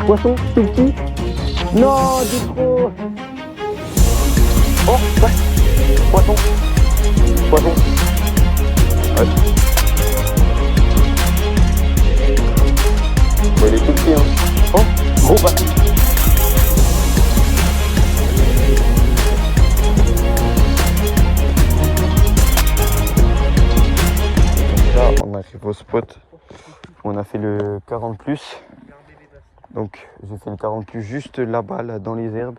Poisson, tout petit. Non, du trop. Oh, basse. Poisson. Poisson. Ouais. Bon, il est tout petit, hein. Oh, gros basse. Là, on arrive au spot. On a fait le 40+. Donc, j'ai fait le 40+ juste là-bas, là, dans les herbes.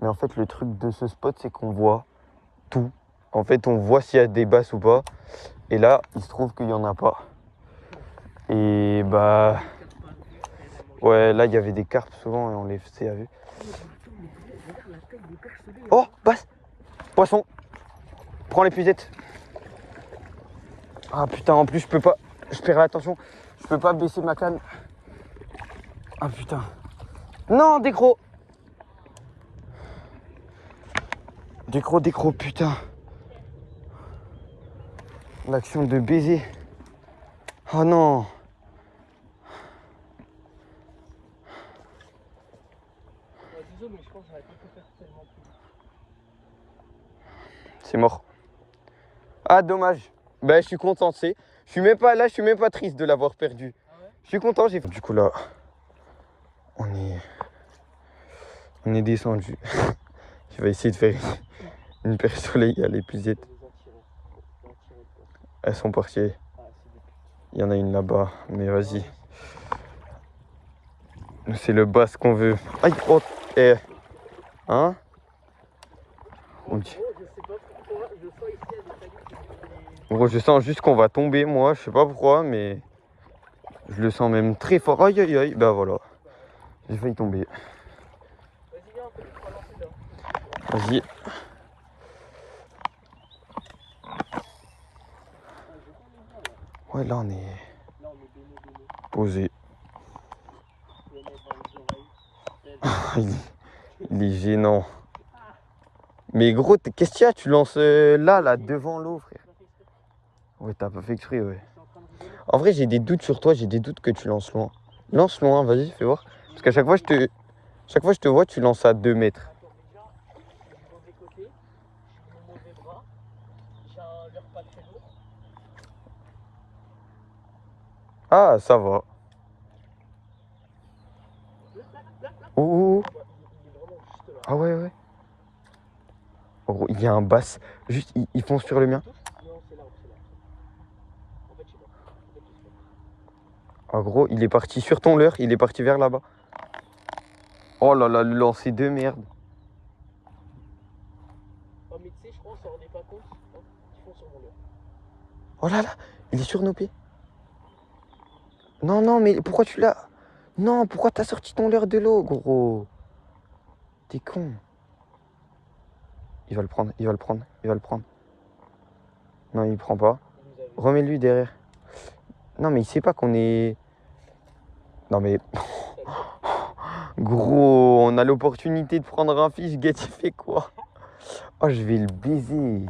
Mais en fait, le truc de ce spot, c'est qu'on voit tout. En fait, on voit s'il y a des basses ou pas. Et là, il se trouve qu'il n'y en a pas. Et bah... ouais, là, il y avait des carpes souvent et on les faisait à vue. Oh, basse. Poisson. Prends l'épuisette. Ah putain, en plus, je peux pas... je perds l'attention. Je peux pas baisser ma canne. Ah putain. Non, décro. Décro, putain. L'action de baiser. Oh non. C'est mort. Ah dommage. Bah je suis content, tu sais. Je suis même pas là, je suis même pas triste de l'avoir perdu. Ah ouais, je suis content, j'ai. Du coup là, on est descendu. Je vais essayer de faire une paire soleil à l'épuisette. Elles sont parties. Il y en a une là-bas, mais vas-y. C'est le bass qu'on veut. Aïe, oh, eh. Hein? Okay. Gros, je sens juste qu'on va tomber, moi, je sais pas pourquoi, mais je le sens même très fort. Aïe, aïe, aïe, bah voilà. J'ai failli tomber. Vas-y. Ouais, là, on est posé. Il est gênant. Mais gros, qu'est-ce qu'il y a? Tu lances là, devant l'eau, frère. Ouais, t'as pas fait exprès, ouais. En vrai, j'ai des doutes sur toi, j'ai des doutes que tu lances loin. Lance loin, vas-y, fais voir. Parce qu'à chaque fois, je te vois, tu lances à 2 mètres. Ah, ça va. Ouh. Ah ouais, ouais. En gros, il y a un bass. Juste, ils fonce sur le mien. En gros, il est parti sur ton leurre, il est parti vers là-bas. Oh là là, le lancer de merde. Oh, mais tu sais, je crois, on s'en rendait pas compte. Ils font sur mon leurre. Oh là là, il est sur nos pieds. Non, non, mais pourquoi tu l'as... Non, pourquoi t'as sorti ton leurre de l'eau, gros? T'es con. Il va le prendre, il va le prendre, il va le prendre. Non, il prend pas. Remets-lui derrière. Non, mais il sait pas qu'on est... Non, mais... Gros, on a l'opportunité de prendre un fiche. Get, il fait quoi? Oh, je vais le baiser.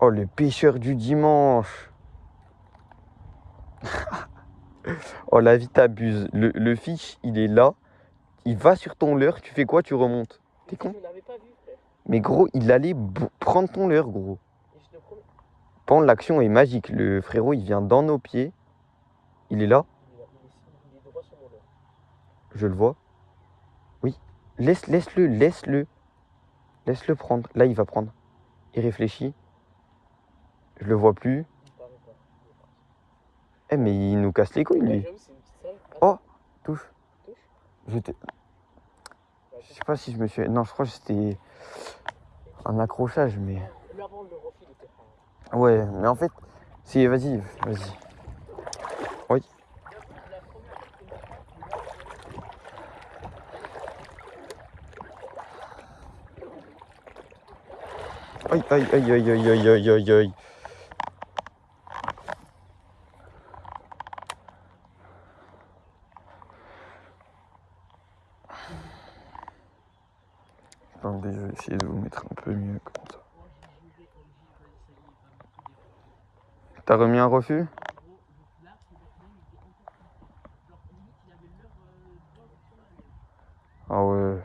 Oh, le pêcheur du dimanche. Oh, la vie t'abuse. Le fiche, il est là. Il va sur ton leurre. Tu fais quoi? Tu remontes. T'es con? Mais gros, il allait prendre ton leurre, gros. Pan, l'action est magique. Le frérot, il vient dans nos pieds. Il est là. Je le vois. Oui. Laisse-le. Laisse-le prendre. Là, il va prendre. Il réfléchit. Je le vois plus. Eh, mais il nous casse les couilles, lui. Oh, touche. Je sais pas si je me suis... Non, je crois que c'était un accrochage, mais... Ouais, mais en fait... Si, vas-y. Oui. Aïe. Attendez, je vais essayer de vous mettre un peu mieux comme ça. T'as remis un refus? Ah ouais.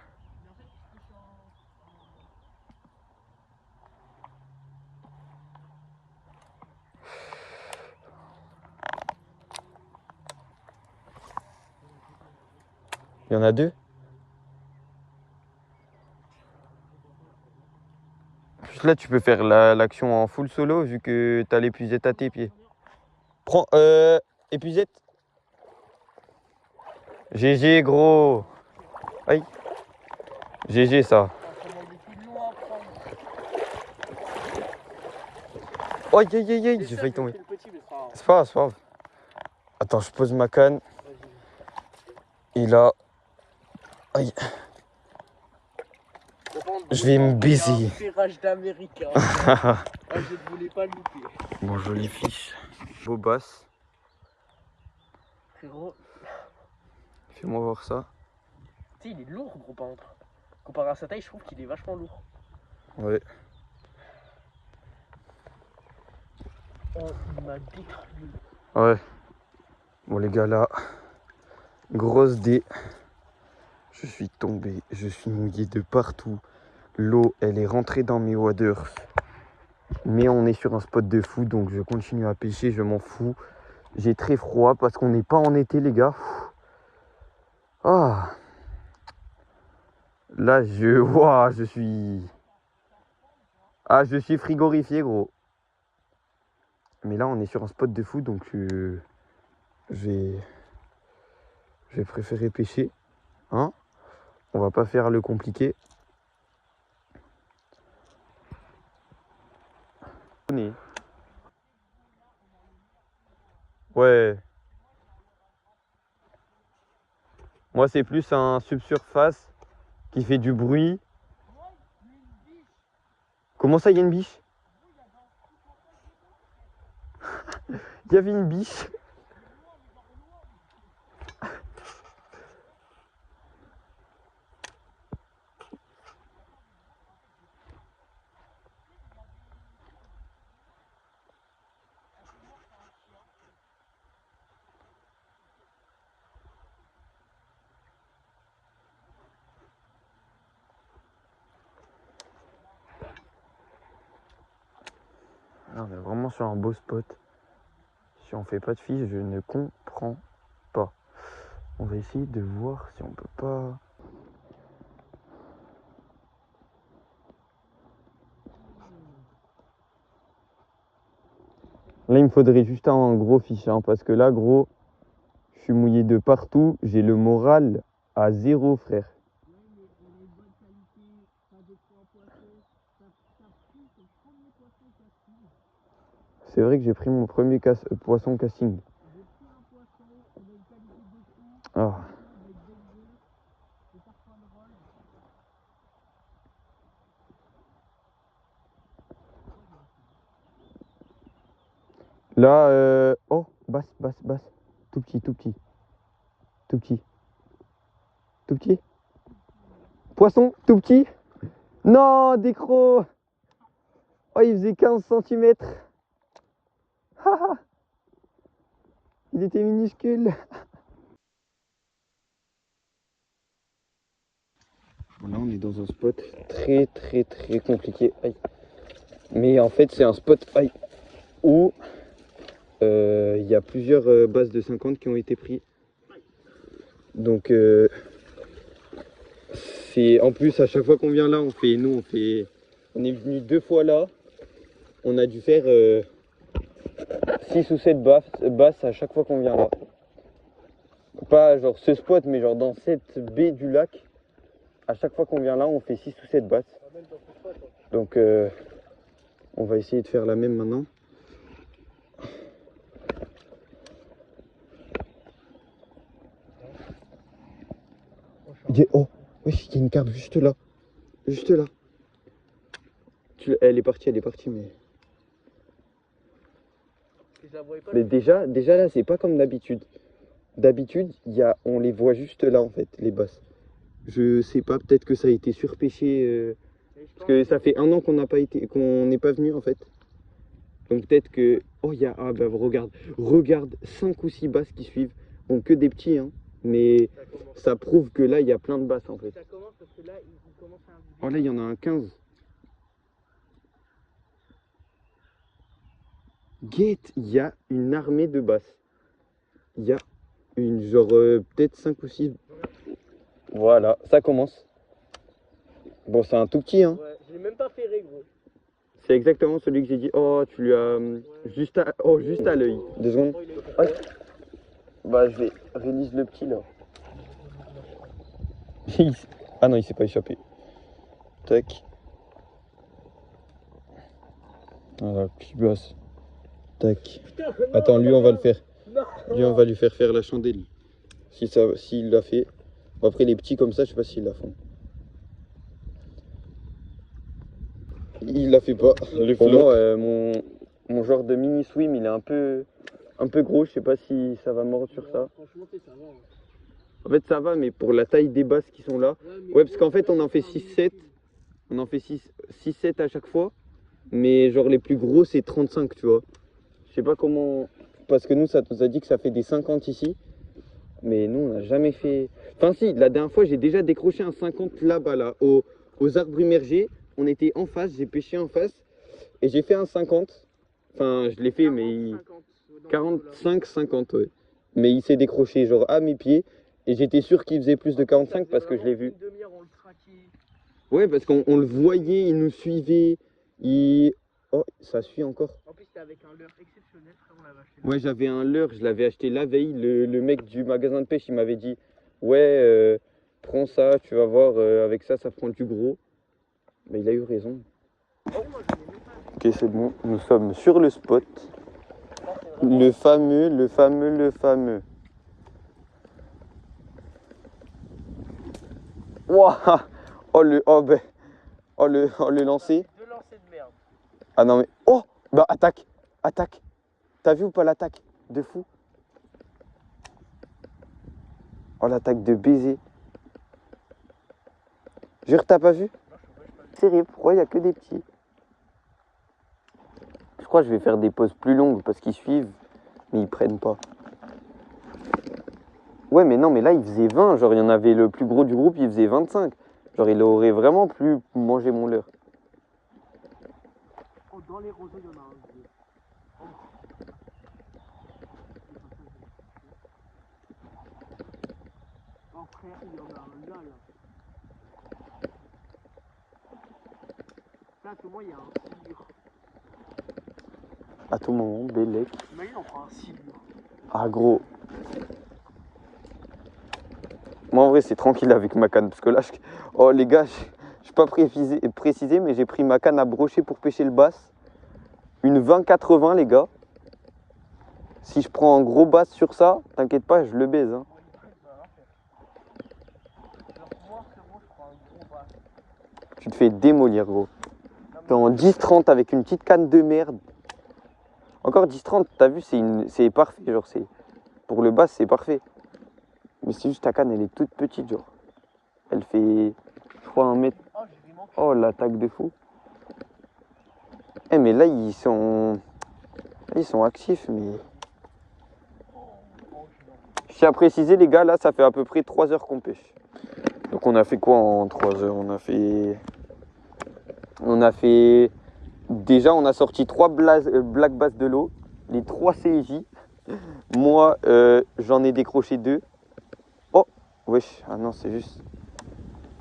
Il y en a deux. Juste là, tu peux faire l'action en full solo vu que t'as l'épuisette à tes pieds. Prends, épuisette. GG, gros. Aïe. GG, ça. Oh, aïe, aïe, aïe, aïe, j'ai failli tomber. C'est pas grave, c'est pas grave. Attends, je pose ma canne. Et là. Aïe. Je vais me baiser. Je ne voulais pas le louper. Bon, jolie fiche. Beau basse. Frérot. Fais-moi voir ça. Tu sais, il est lourd, gros, par contre. Comparé à sa taille, je trouve qu'il est vachement lourd. Ouais. Oh, il m'a détruit. Ouais. Bon, les gars, là. Grosse dé. Je suis tombé. Je suis mouillé de partout. L'eau, elle est rentrée dans mes waders. Mais on est sur un spot de fou, donc je continue à pêcher, je m'en fous. J'ai très froid parce qu'on n'est pas en été, les gars. Ah. Là, Ouah, je suis... Ah, je suis frigorifié, gros. Mais là, on est sur un spot de fou, donc je vais préférer pêcher. Hein? On va pas faire le compliqué. Ouais. Moi, c'est plus un subsurface qui fait du bruit. Comment ça, il y a une biche? Il y avait une biche. Ah, on est vraiment sur un beau spot. Si on fait pas de fiche, je ne comprends pas. On va essayer de voir si on peut pas... Là, il me faudrait juste un gros fiche, hein, parce que là, gros, je suis mouillé de partout. J'ai le moral à zéro, frère. C'est vrai que j'ai pris mon premier poisson casting. Ah. Là, oh, basse, basse, basse. Tout petit, tout petit. Tout petit. Tout petit. Poisson, tout petit. Non, des crocs. Oh, il faisait 15 cm. Il était minuscule. Là, on est dans un spot très, très, très compliqué. Aïe. Mais en fait, c'est un spot aïe, où il y a plusieurs bases de 50 qui ont été prises. Donc, c'est en plus, à chaque fois qu'on vient là, on est venu 2 fois là. On a dû faire 6 ou 7 basses à chaque fois qu'on vient là. Pas genre ce spot, mais genre dans cette baie du lac. À chaque fois qu'on vient là, on fait 6 ou 7 basses. Donc, on va essayer de faire la même maintenant. Oh, oui, il y a une carpe juste là. Juste là. Elle est partie, mais... Mais déjà là, c'est pas comme d'habitude. D'habitude, on les voit juste là, en fait, les basses. Je sais pas, peut-être que ça a été surpêché. Parce que ça fait 1 an qu'on n'est pas venu, en fait. Donc peut-être que... Oh, ah bah regarde 5 ou 6 basses qui suivent. Bon, que des petits, hein. Mais Ça commence. ça prouve que là, il y a plein de basses en fait. Ça commence parce que là, il commence à inviter. Oh là, il y en a un 15. Guette, il y a une armée de basses. Il y a une genre peut-être 5 ou 6. Voilà, ça commence. Bon, c'est un tout petit, hein. Ouais, je l'ai même pas ferré, gros. C'est exactement celui que j'ai dit. Oh, tu lui as juste à l'œil. 2 secondes. Oh, il a été Ouais. fait. Bah, je vais release le petit là. Ah non, il s'est pas échappé. Tac. Voilà, petit basse. Tac. Putain, Attends, lui, on va le faire. Non. Lui, on va lui faire la chandelle. S'il l'a fait. Bon, après, les petits comme ça, je sais pas s'ils la font. Il la fait pas. Pour moi, mon genre de mini swim, il est un peu gros. Je sais pas si ça va mordre sur ça. Franchement, ça va. Hein. En fait, ça va, mais pour la taille des basses qui sont là. Ouais, parce qu'en fait, on en fait 6-7. On en fait 6-7 à chaque fois. Mais genre, les plus gros, c'est 35, tu vois. Je sais pas comment. Parce que nous, ça nous a dit que ça fait des 50 ici. Mais nous, on n'a jamais fait. Enfin, si, la dernière fois, j'ai déjà décroché un 50 là-bas, là, aux arbres immergés. On était en face, j'ai pêché en face. Et j'ai fait un 50. Enfin, je l'ai fait, mais. 45, 50, ouais. Mais il s'est décroché, genre, à mes pieds. Et j'étais sûr qu'il faisait plus de 45 parce que je l'ai vu. Une demi-heure, on le traquait. Ouais, parce qu'on le voyait, il nous suivait. Oh, ça suit encore. En plus, c'était avec un leurre exceptionnel, frère, on l'avait acheté. Ouais, j'avais un leurre, je l'avais acheté la veille. Le mec du magasin de pêche, il m'avait dit ouais, prends ça, tu vas voir, avec ça, ça prend du gros. Mais il a eu raison. Oh, moi, je l'ai même pas vu. Ok, c'est bon, nous sommes sur le spot. Ça, c'est vraiment- Le fameux. Wouah! Oh le lancer. Deux lancers de merde. Ah non mais. Oh! Bah attaque! T'as vu ou pas l'attaque? De fou. Oh l'attaque de baiser. Jure, t'as pas vu? Non, je sais pas. Sérieux, pourquoi il y a que des petits? Je crois que je vais faire des pauses plus longues parce qu'ils suivent, mais ils prennent pas. Ouais mais non mais là il faisait 20, genre il y en avait le plus gros du groupe, il faisait 25. Genre il aurait vraiment pu manger mon leurre. Oh, dans les roseaux, il y en a un. Oh. Oh, frère, il y en a un là. Là, tout moi, il y a un silure. À tout moment, Bélec. Imagine, on prend un silure. Ah gros. Moi en vrai c'est tranquille avec ma canne parce que là oh les gars, je pas précisé mais j'ai pris ma canne à brocher pour pêcher le bass. Une 20-80 les gars. Si je prends un gros bass sur ça, t'inquiète pas, je le baise hein. Moi, frérot, je prends un gros bass. Tu te fais démolir gros. T'es en 10-30 avec une petite canne de merde. Encore 10-30, t'as vu, c'est parfait, genre c'est. Pour le bass c'est parfait. Mais c'est juste ta canne, elle est toute petite, genre. Elle fait, je crois, 1 mètre. Oh, j'ai vraiment. Oh, l'attaque de fou. Eh, mais là, ils sont actifs, mais. Je tiens à préciser, les gars, là, ça fait à peu près 3 heures qu'on pêche. Donc, on a fait quoi en 3 heures? Déjà, on a sorti 3 black bass de l'eau, les 3 CJ. Moi, j'en ai décroché 2. Oh, wesh, ah non, c'est juste.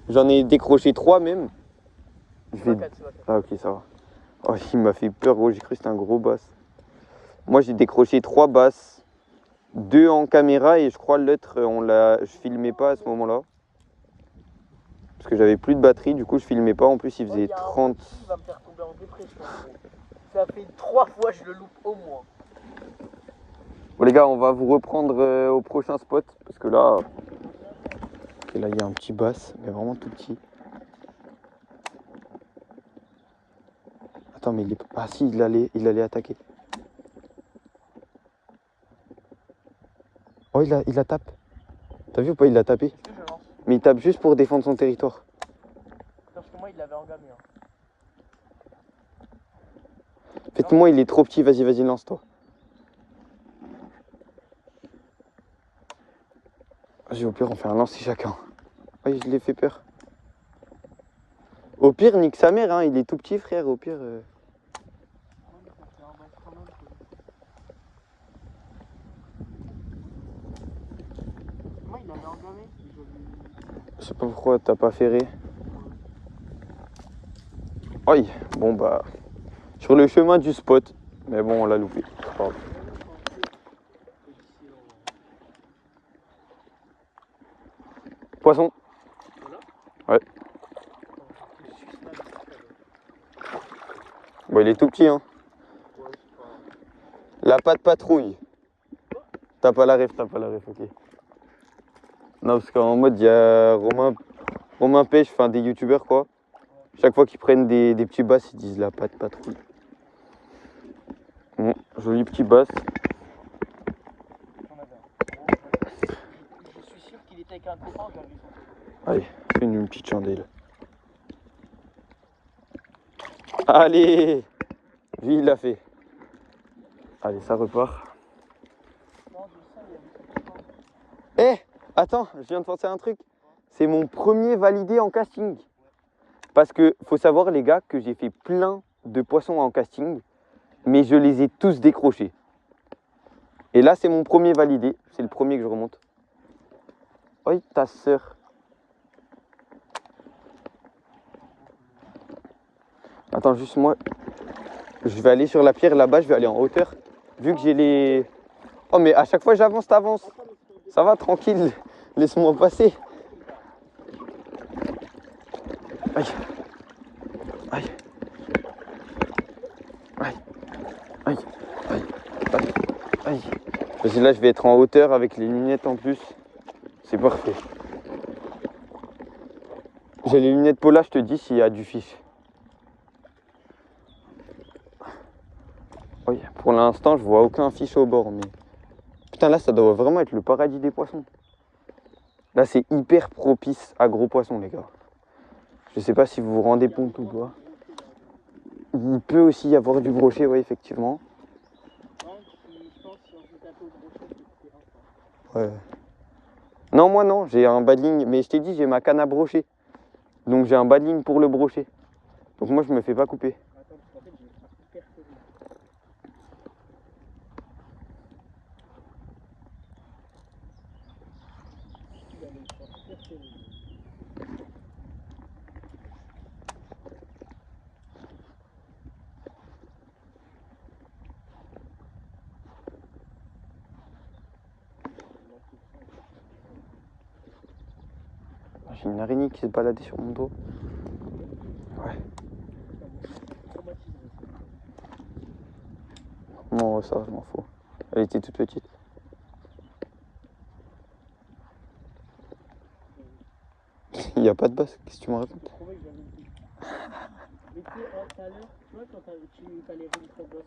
J'en ai décroché 3 même. Ah, ok, ça va. Oh, il m'a fait peur, gros, j'ai cru que c'était un gros bass. Moi, j'ai décroché 3 basses, 2 en caméra et je crois l'autre, je filmais pas à ce moment-là. Parce que j'avais plus de batterie, du coup, je filmais pas. En plus, il faisait 30. Il va me faire tomber en dépression. Ça fait 3 fois que je le loupe au moins. Bon, les gars, on va vous reprendre au prochain spot. Parce que là. Et là, il y a un petit bass, mais vraiment tout petit. Attends, mais il est. Ah, si, il allait attaquer. Oh, il la tape. T'as vu ou pas, il l'a tapé? Est-ce que je lance? Mais il tape juste pour défendre son territoire. Parce que moi, il l'avait engamé. Hein. Faites-moi, il est trop petit. Vas-y, lance-toi. Vas-y, au pire, on fait un lancer chacun. Oui, je l'ai fait peur. Au pire, nique sa mère, hein. Il est tout petit, frère. Au pire. Moi, il avait engamé. Je sais pas pourquoi t'as pas ferré. Aïe, bon bah. Sur le chemin du spot. Mais bon, on l'a loupé. C'est pas grave. Poisson. Ouais. Bon, il est tout petit, hein. La patte patrouille. T'as pas la ref, ok. Non, parce qu'en mode, il y a Romain Pêche, enfin des youtubeurs quoi. Chaque fois qu'ils prennent des petits basses, ils disent la patte patrouille. Bon, joli petit basse. Je suis sûr qu'il était avec un copain, j'avais vu. Allez, fais une petite chandelle. Allez, lui il l'a fait. Allez, ça repart. Eh, attends, je viens de penser à un truc. C'est mon premier validé en casting. Parce que faut savoir les gars que j'ai fait plein de poissons en casting, mais je les ai tous décrochés. Et là c'est mon premier validé, c'est le premier que je remonte. Oui, ta sœur. Attends, juste moi, je vais aller sur la pierre là-bas, je vais aller en hauteur. Vu que j'ai les... Oh mais à chaque fois j'avance, t'avances. Ça va, tranquille, laisse-moi passer. Aïe. Aïe. Aïe. Aïe. Aïe. Aïe. Aïe. Vas-y, là je vais être en hauteur avec les lunettes en plus. C'est parfait. J'ai les lunettes Pola, je te dis s'il y a du fiche. Oui, pour l'instant je vois aucun fiche au bord, mais... Putain, là ça doit vraiment être le paradis des poissons. Là c'est hyper propice à gros poissons les gars. Je sais pas si vous vous rendez compte ou pas. Il peut aussi y avoir du brochet, oui effectivement. Ouais. Non, moi non, j'ai un badling, mais je t'ai dit, j'ai ma canne à brocher. Donc j'ai un badling pour le brocher. Donc moi je me fais pas couper. J'ai une araignée qui se baladait sur mon dos. Ouais. Bon, ça, je m'en fous. Elle était toute petite. Il n'y a pas de basse, qu'est-ce que tu me racontes? Mais tu sais, tout à l'heure, tu vois, quand tu allais rentrer dans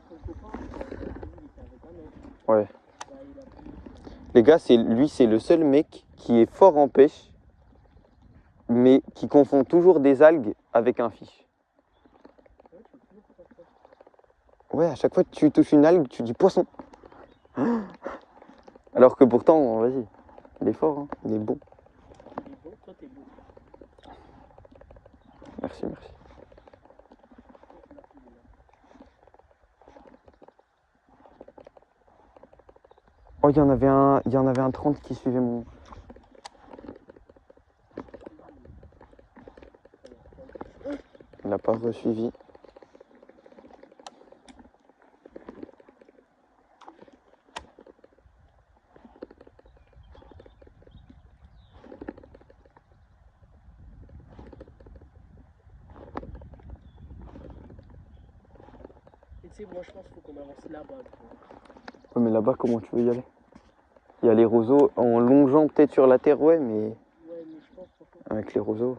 son copain, il était avec un mec. Ouais. Bah, il a pris... Les gars, lui, c'est le seul mec qui est fort en pêche, mais qui confond toujours des algues avec un fiche. Ouais, à chaque fois que tu touches une algue, tu dis poisson. Alors que pourtant, vas-y, il est fort, hein, il est bon. Il est bon, toi t'es bon. Merci, merci. Oh, il y en avait un 30 qui suivait mon... Il n'a pas resuivi. Et tu sais, moi je pense qu'il faut qu'on avance là-bas. Ouais, mais là-bas, comment tu veux y aller? Il y a les roseaux en longeant peut-être sur la terre, ouais, mais... Ouais, mais je pense... Avec les roseaux...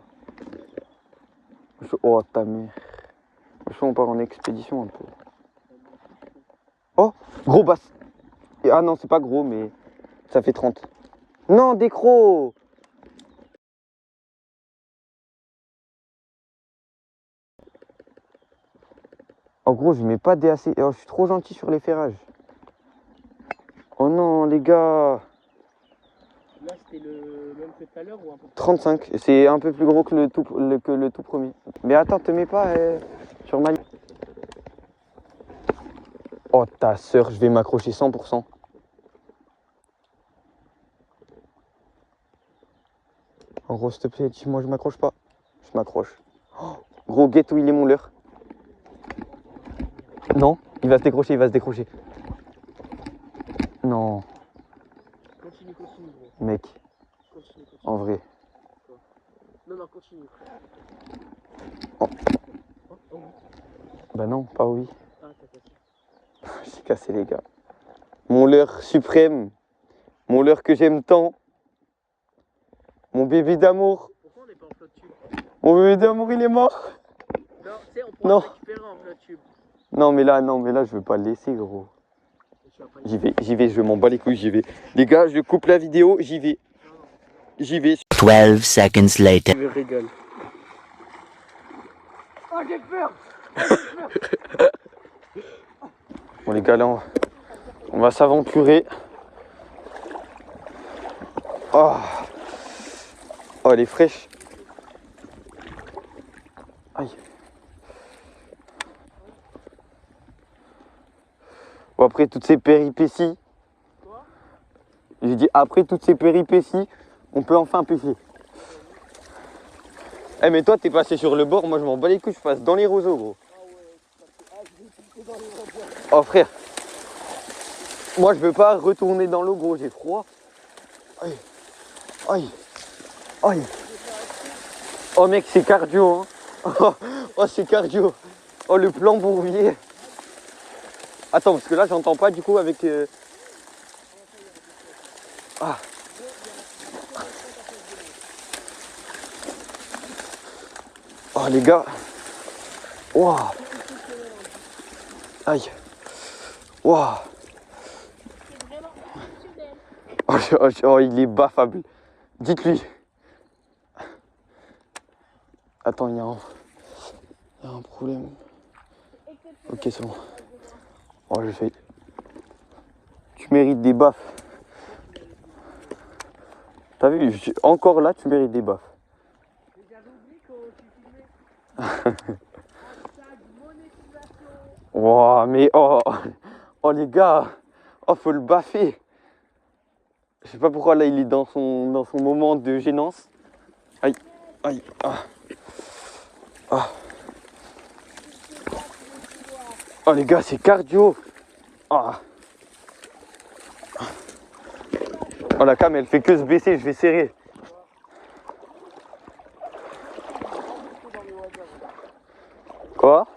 Oh, ta mère. Je on part en expédition un peu. Oh, gros basse. Ah non, c'est pas gros, mais ça fait 30. Non, des crocs. En gros, je mets pas DAC. Oh, je suis trop gentil sur les ferrages. Oh non, les gars. c'était le même que tout à l'heure ou un peu plus? 35. C'est un peu plus gros que le tout premier. Mais attends, te mets pas sur ma... Oh ta sœur, je vais m'accrocher 100%. En gros, s'il te plaît, dis-moi, je m'accroche pas. Je m'accroche. Oh, gros, guette où il est mon leurre. Non, il va se décrocher, il va se décrocher. Non, Continue, continue, gros. mec, Continue, continue. en vrai. Non, non, continue. Oh. Oh, oh. Bah non, pas oui. Ah, t'as cassé. J'ai cassé les gars. Mon leurre suprême. Mon leurre que j'aime tant. Mon bébé d'amour. Pourquoi on n'est pas en flotte tube? Mon bébé d'amour, il est mort. Non, tu sais, on pourra Non. le récupérer en flotte tube. Non mais là, je veux pas le laisser, gros. J'y vais, je m'en bats les couilles, j'y vais. Les gars, je coupe la vidéo, j'y vais. J'y vais. 12 seconds later. Je me régale. Oh, j'ai peur. Bon les gars, là, on va s'aventurer. Oh. Oh, elle est fraîche. Aïe. Bon, après toutes ces péripéties. Quoi? J'ai dit après toutes ces péripéties, on peut enfin pêcher. Eh mais toi t'es passé sur le bord, moi je m'en bats les couilles, je passe dans les roseaux, gros. Oh frère. Moi je veux pas retourner dans l'eau, gros, j'ai froid. Aïe. Aïe. Aïe. Oh mec, c'est cardio, hein. Oh c'est cardio. Oh le plan bourbier. Attends, parce que là j'entends pas du coup avec... Ah. Oh les gars. Waouh. Aïe. Waouh. Oh, il est baffable. Dites-lui. Attends, il y a un problème. Ok, c'est bon. Oh, je fais. Tu mérites des baffes. T'as vu, encore là, tu mérites des baffes. Wow, mais oh les gars, oh faut le baffer. Je sais pas pourquoi là il est dans son moment de gênance. Aïe, aïe, ah. Ah. Oh les gars, c'est cardio. Ah. Oh la cam elle fait que se baisser, je vais serrer. Quoi?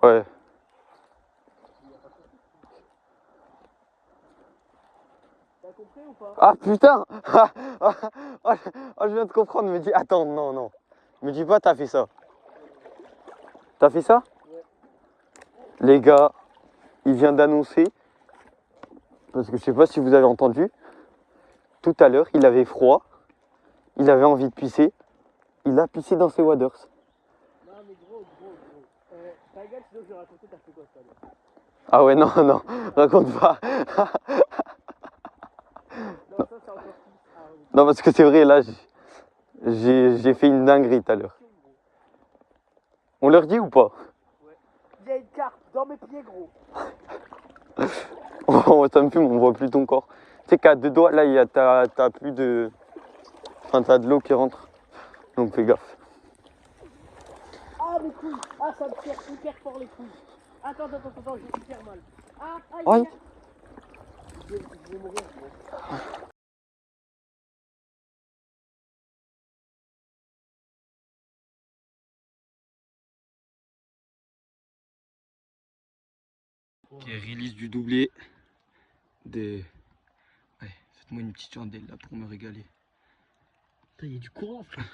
Ouais. T'as compris ou pas? Ah putain. Je viens de comprendre, me dis, attends, non. Me dis pas, t'as fait ça. T'as fait ça? Ouais. Les gars, il vient d'annoncer, parce que je sais pas si vous avez entendu, tout à l'heure, il avait froid, il avait envie de pisser, il a pissé dans ses waders. Non mais gros. Ta gueule, sinon je vais raconter, t'as fait quoi tout à l'heure? Ah ouais, non, raconte pas. Non, ça c'est encore plus. Ah, oui. Non, parce que c'est vrai, là, j'ai fait une dinguerie tout à l'heure. On leur dit ou pas? Ouais. Il y a une carpe dans mes pieds, gros. Oh, ça me fume, on voit plus ton corps. Tu sais qu'à deux doigts, là, t'as plus de... Enfin, t'as de l'eau qui rentre. Donc fais gaffe. Ah, mes couilles. Ah, ça me tire hyper fort les couilles. Attends, j'ai hyper mal. Ah, Aïe. Je vais mourir, gros. Ok, release du doublé. Ouais, faites-moi une petite chandelle là pour me régaler. Putain, il y a du courant, frère.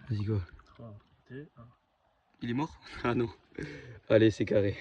Vas-y, go. 3, 2, 1. Il est mort? Ah non. Allez, c'est carré.